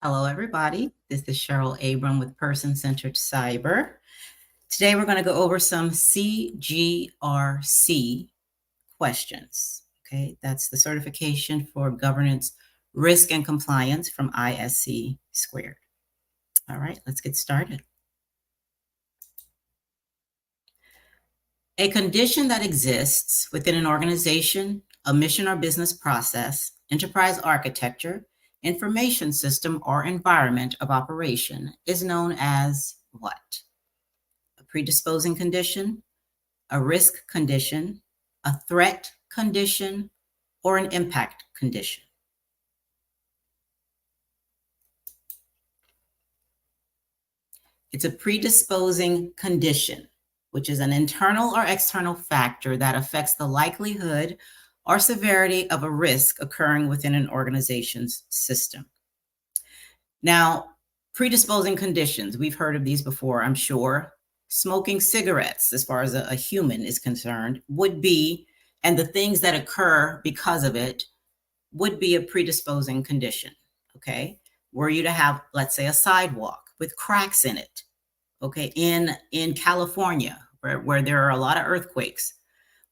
Hello, everybody. This is Cheryl Abram with Person-Centered Cyber. Today, we're going to go over some CGRC questions. Okay, that's the certification for governance, risk, and compliance from ISC Squared. All right, let's get started. A condition that exists within an organization, a mission or business process, enterprise architecture, information system, or environment of operation is known as what? A predisposing condition, a risk condition, a threat condition, or an impact condition. It's a predisposing condition, which is an internal or external factor that affects the likelihood or severity of a risk occurring within an organization's system. Now, predisposing conditions, we've heard of these before, I'm sure. Smoking cigarettes, as far as a human is concerned, would be, and the things that occur because of it would be a predisposing condition, okay? Were you to have, let's say, a sidewalk with cracks in it, okay, in California, where there are a lot of earthquakes,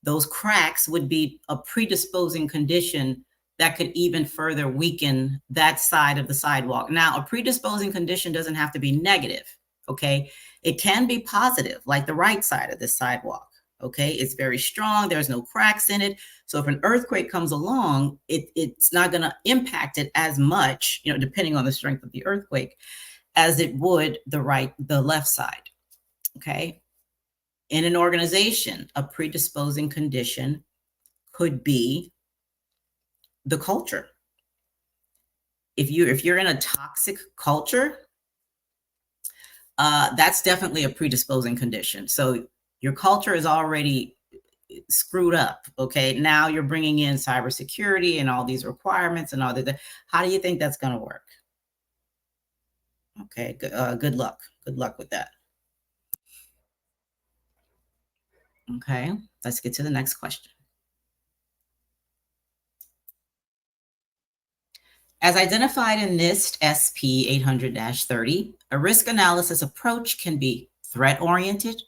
those cracks would be a predisposing condition that could even further weaken that side of the sidewalk. Now, a predisposing condition doesn't have to be negative, okay? It can be positive, like the right side of the sidewalk, okay? It's very strong, there's no cracks in it. So if an earthquake comes along, it's not gonna impact it as much, depending on the strength of the earthquake, as it would the left side, okay? In an organization, a predisposing condition could be the culture. If you're in a toxic culture, that's definitely a predisposing condition. So your culture is already screwed up, okay? Now you're bringing in cybersecurity and all these requirements and all that. How do you think that's going to work? Okay, good luck. Good luck with that. Okay, let's get to the next question. As identified in NIST SP 800-30, a risk analysis approach can be threat-oriented,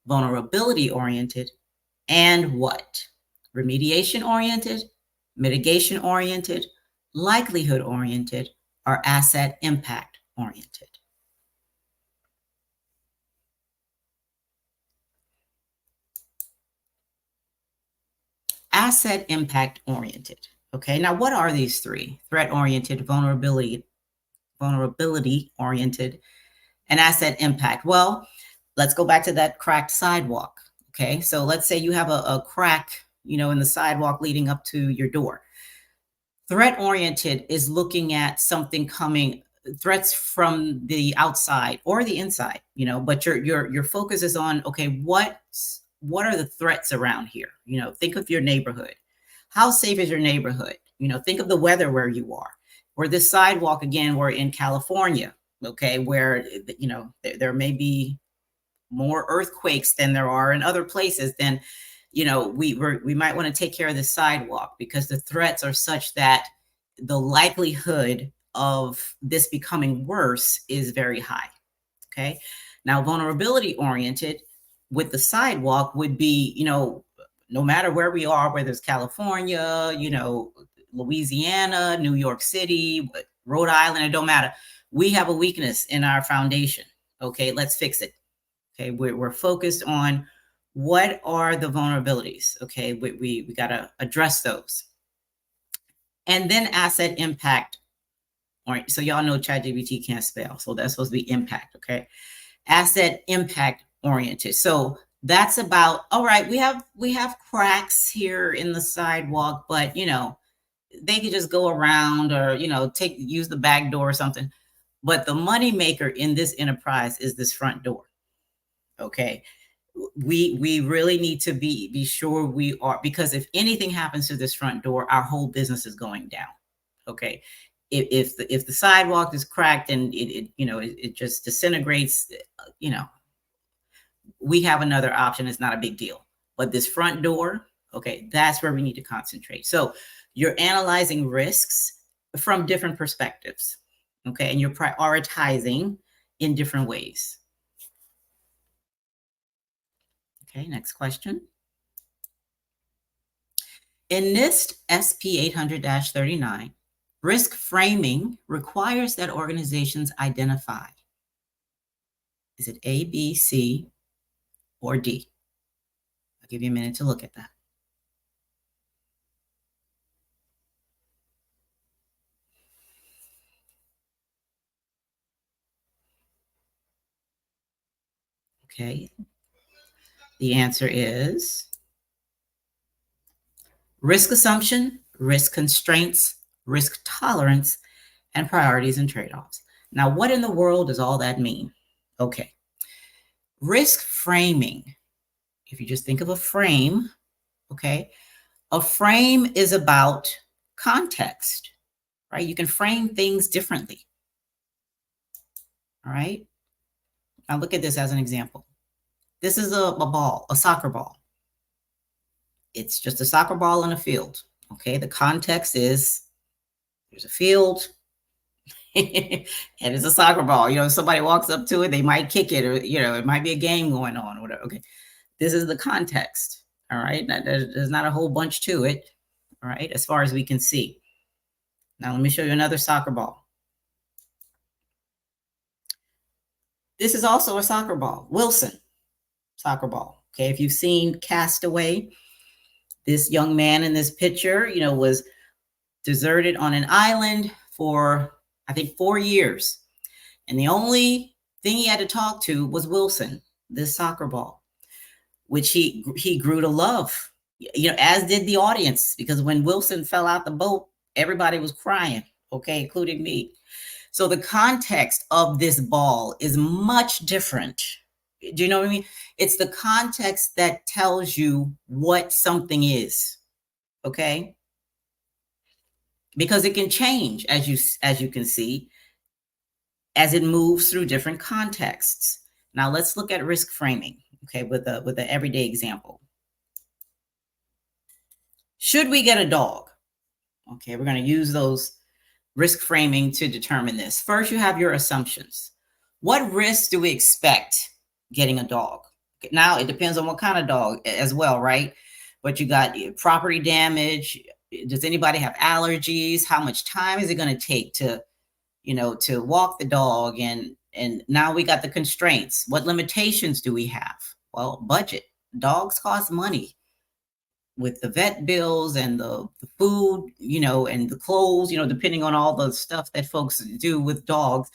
vulnerability-oriented, and what? Remediation-oriented, mitigation-oriented, likelihood-oriented, or asset impact-oriented. Asset impact-oriented. Okay, now what are these three? Threat-oriented, vulnerability-oriented, and asset impact. Well, let's go back to that cracked sidewalk. Okay, so let's say you have a crack, in the sidewalk leading up to your door. Threat-oriented is looking at something coming, threats from the outside or the inside, but your focus is on, okay, what are the threats around here? Think of your neighborhood. How safe is your neighborhood? Think of the weather where you are. Or this sidewalk, again, we're in California, okay, where, there may be more earthquakes than there are in other places. Then, we might want to take care of the sidewalk because the threats are such that the likelihood of this becoming worse is very high, okay? Now, vulnerability oriented with the sidewalk would be, no matter where we are, whether it's California, Louisiana, New York City, Rhode Island, it don't matter. We have a weakness in our foundation. Okay, let's fix it. Okay, we're focused on what are the vulnerabilities. Okay, we got to address those. And then asset impact. All right, so y'all know ChatGPT can't spell, so that's supposed to be impact. Okay, asset impact oriented. So that's about, all right, we have cracks here in the sidewalk, but they could just go around or use the back door or something. But the money maker in this enterprise is this front door. Okay, we really need to be sure we are, because if anything happens to this front door, our whole business is going down. Okay, if the sidewalk is cracked and it just disintegrates, we have another option. It's not a big deal. But this front door, okay, that's where we need to concentrate. So you're analyzing risks from different perspectives. Okay, and you're prioritizing in different ways. Okay, next question. In NIST SP 800-39, risk framing requires that organizations identify. Is it A, B, C, or D? I'll give you a minute to look at that. Okay, the answer is risk assumption, risk constraints, risk tolerance, and priorities and trade-offs. Now, what in the world does all that mean? Okay, risk framing, if you just think of a frame, okay, a frame is about context, right? You can frame things differently, all right? Now look at this as an example. This is a ball, a soccer ball. It's just a soccer ball in a field, okay? The context is there's a field, and it's a soccer ball. You know, if somebody walks up to it, they might kick it, or, you know, it might be a game going on or whatever. Okay, this is the context, all right? Now, there's not a whole bunch to it, all right, as far as we can see. Now, let me show you another soccer ball. This is also a soccer ball, Wilson soccer ball. Okay, if you've seen Castaway, this young man in this picture, you know, was deserted on an island for, I think, 4 years. And the only thing he had to talk to was Wilson, this soccer ball, which he grew to love, you know, as did the audience, because when Wilson fell out the boat, everybody was crying, okay, including me. So the context of this ball is much different. Do you know what I mean? It's the context that tells you what something is, okay? Because it can change, as you can see, as it moves through different contexts. Now let's look at risk framing, okay, with an everyday example. Should we get a dog? Okay, we're going to use those risk framing to determine this. First, you have your assumptions. What risks do we expect getting a dog? Now, it depends on what kind of dog as well, right? But you got property damage. Does anybody have allergies? How much time is it going to take to, you know, to walk the dog? And now we got the constraints. What limitations do we have? Well, budget. Dogs cost money, with the vet bills and the food, you know, and the clothes, you know, depending on all the stuff that folks do with dogs.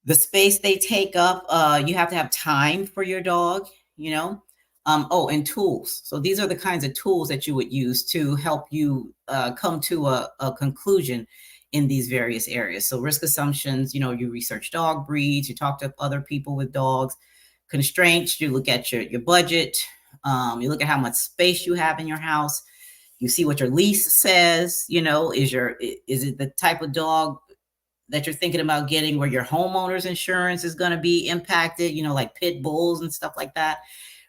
The space they take up, you have to have time for your dog, you know. Oh, and tools. So these are the kinds of tools that you would use to help you come to a conclusion in these various areas. So risk assumptions, you know, you research dog breeds, you talk to other people with dogs. Constraints, you look at your budget, you look at how much space you have in your house. You see what your lease says, you know, is it the type of dog that you're thinking about getting where your homeowner's insurance is going to be impacted, you know, like pit bulls and stuff like that.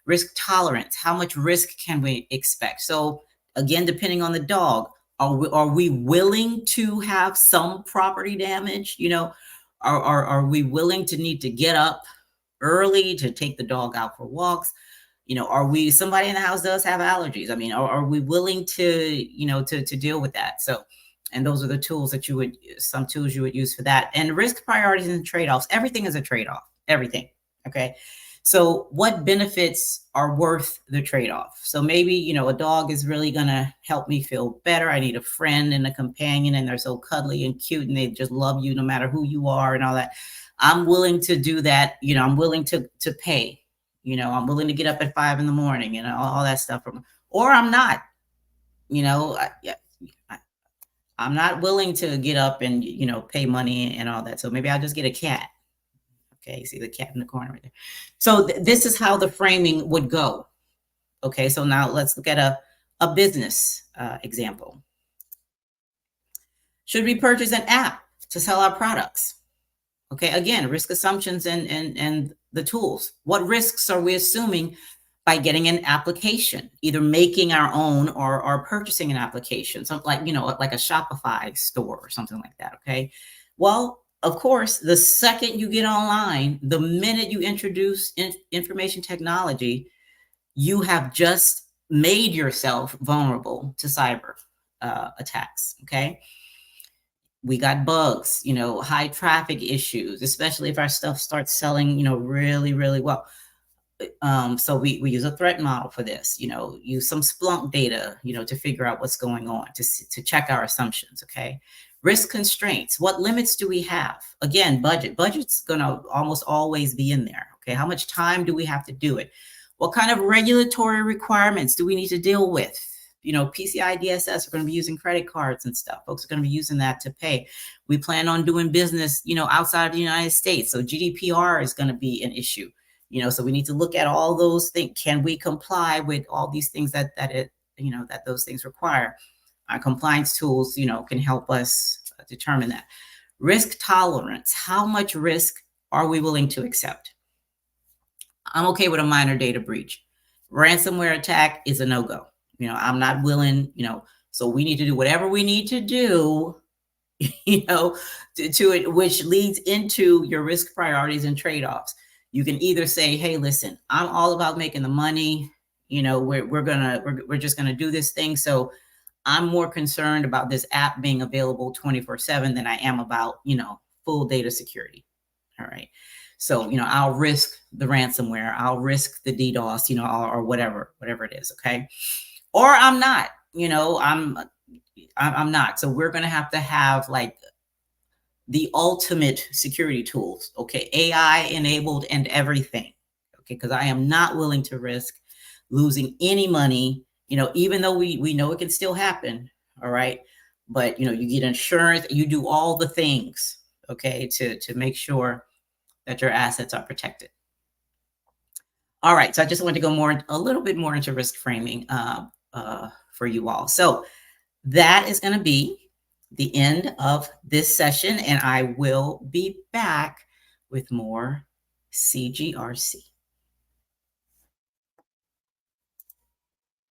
Risk tolerance, how much risk can we expect? So again, depending on the dog, are we willing to have some property damage? You know, are we willing to need to get up early to take the dog out for walks? You know, somebody in the house does have allergies. I mean, are we willing to, you know, to deal with that? So, and those are the tools that some tools you would use for that. And risk priorities and trade-offs, everything is a trade-off, everything, okay? So what benefits are worth the trade-off? So maybe, you know, a dog is really gonna help me feel better. I need a friend and a companion, and they're so cuddly and cute, and they just love you no matter who you are and all that. I'm willing to do that. You know, I'm willing to pay. You know, I'm willing to get up at 5 a.m. and all that stuff. Or I'm not. You know, I'm not willing to get up and, you know, pay money and all that. So maybe I'll just get a cat. Okay, see the cat in the corner right there. So this is how the framing would go. Okay, so now let's look at a business example. Should we purchase an app to sell our products? Okay, again, risk assumptions and the tools. What risks are we assuming by getting an application, either making our own or purchasing an application, something like, you know, like a Shopify store or something like that, okay? Well, Of course, the second you get online, the minute you introduce information technology, you have just made yourself vulnerable to cyber attacks. Okay. We got bugs, high traffic issues, especially if our stuff starts selling, really, really well. So we use a threat model for this, use some Splunk data, to figure out what's going on, to check our assumptions. Okay. Risk constraints. What limits do we have? Again, budget's going to almost always be in there. Okay. How much time do we have to do it? What kind of regulatory requirements do we need to deal with? PCI DSS are going to be using credit cards and stuff. Folks are going to be using that to pay. We plan on doing business, outside of the United States. So GDPR is going to be an issue. So we need to look at all those things. Can we comply with all these things that those things require? Our compliance tools, can help us determine that. Risk tolerance. How much risk are we willing to accept? I'm okay with a minor data breach. Ransomware attack is a no-go. I'm not willing, so we need to do whatever we need to do, to it, which leads into your risk priorities and trade-offs. You can either say, hey, listen, I'm all about making the money. We're just gonna do this thing. So I'm more concerned about this app being available 24/7 than I am about, full data security. All right. So, I'll risk the ransomware, I'll risk the DDoS, or whatever it is. Okay. Or I'm not, I'm not. So we're going to have like the ultimate security tools. Okay. AI enabled and everything. Okay. Because I am not willing to risk losing any money, even though we know it can still happen. All right. But, you get insurance, you do all the things, okay, to make sure that your assets are protected. All right. So I just wanted to go a little bit more into risk framing for you all. So that is going to be the end of this session, and I will be back with more CGRC.